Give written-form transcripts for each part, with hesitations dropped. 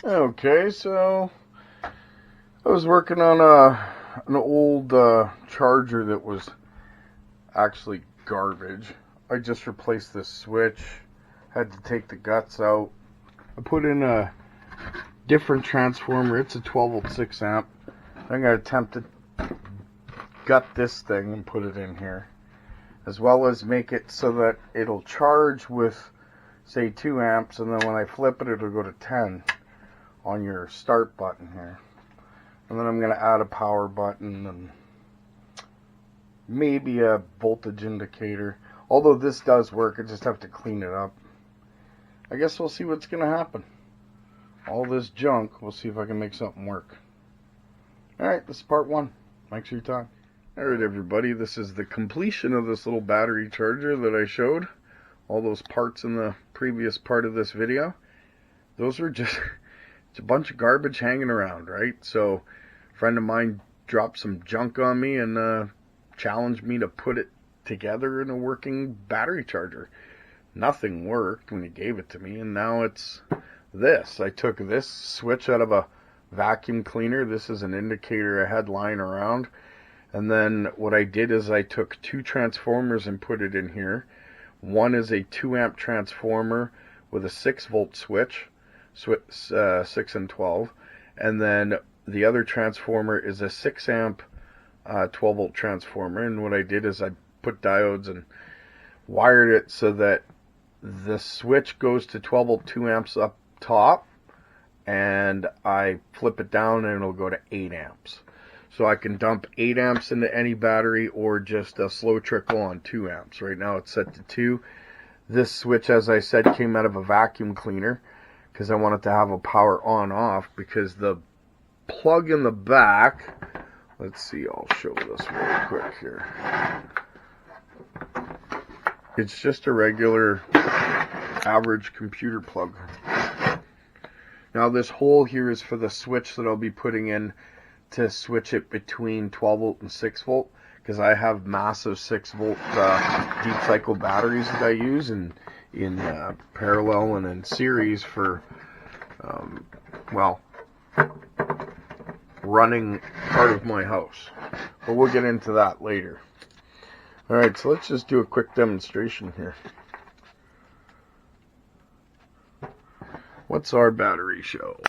Okay, so I was working on an old charger that was actually garbage. I just replaced this switch, had to take the guts out. I put in a different transformer. It's a 12 volt 6 amp. I'm going to attempt to gut this thing and put it in here, as well as make it so that it'll charge with, say, 2 amps, and then when I flip it, it'll go to 10 on your start button here. And then I'm going to add a power button and maybe a voltage indicator. Although this does work, I just have to clean it up. I guess we'll see what's going to happen. All this junk, we'll see if I can make something work. Alright, this is part 1. Thanks for your time. Alright everybody, this is the completion of this little battery charger that I showed. All those parts in the previous part of this video. Those are just it's a bunch of garbage hanging around, right? So a friend of mine dropped some junk on me and challenged me to put it together in a working battery charger. Nothing worked when he gave it to me, and now it's this. I took this switch out of a vacuum cleaner. This is an indicator I had lying around. And then what I did is I took 2 transformers and put it in here. One is a 2 amp transformer with a 6 volt switch, 6 and 12. And then the other transformer is a 6 amp 12 volt transformer. And what I did is I put diodes and wired it so that the switch goes to 12 volt 2 amps up top, and I flip it down and it'll go to 8 amps. So I can dump 8 amps into any battery or just a slow trickle on 2 amps. Right now it's set to 2. This switch, as I said, came out of a vacuum cleaner because I wanted to have a power on off, because the plug in the back, let's see, I'll show this real quick here. It's just a regular average computer plug. Now this hole here is for the switch that I'll be putting in to switch it between 12 volt and 6 volt, because I have massive 6 volt deep cycle batteries that I use in parallel and in series for well, running part of my house. But we'll get into that later. Alright, so let's just do a quick demonstration here. What's our battery show?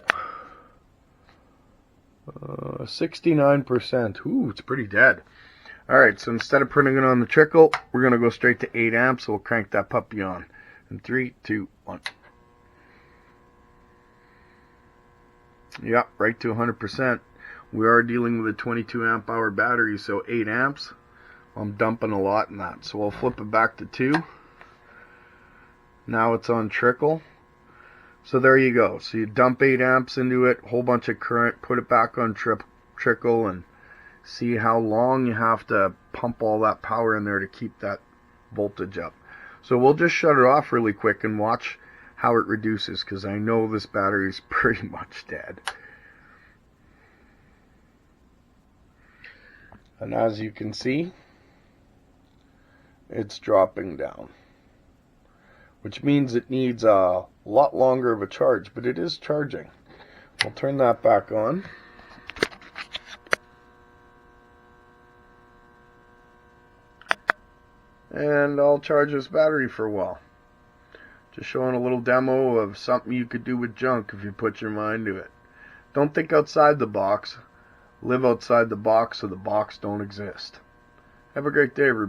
69%. Ooh, it's pretty dead. Alright, so instead of putting it on the trickle, we're going to go straight to 8 amps, so we'll crank that puppy on. In 3, 2, 1. Yeah, right to 100%. We are dealing with a 22 amp hour battery, so 8 amps. I'm dumping a lot in that, so I'll flip it back to 2. Now it's on trickle. So there you go. So you dump 8 amps into it, whole bunch of current, put it back on trickle, and see how long you have to pump all that power in there to keep that voltage up. So we'll just shut it off really quick and watch how it reduces, because I know this battery is pretty much dead. And as you can see, it's dropping down, which means it needs a lot longer of a charge, but it is charging. I'll turn that back on. And I'll charge this battery for a while. Just showing a little demo of something you could do with junk if you put your mind to it. Don't think outside the box. Live outside the box so the box don't exist. Have a great day, everybody.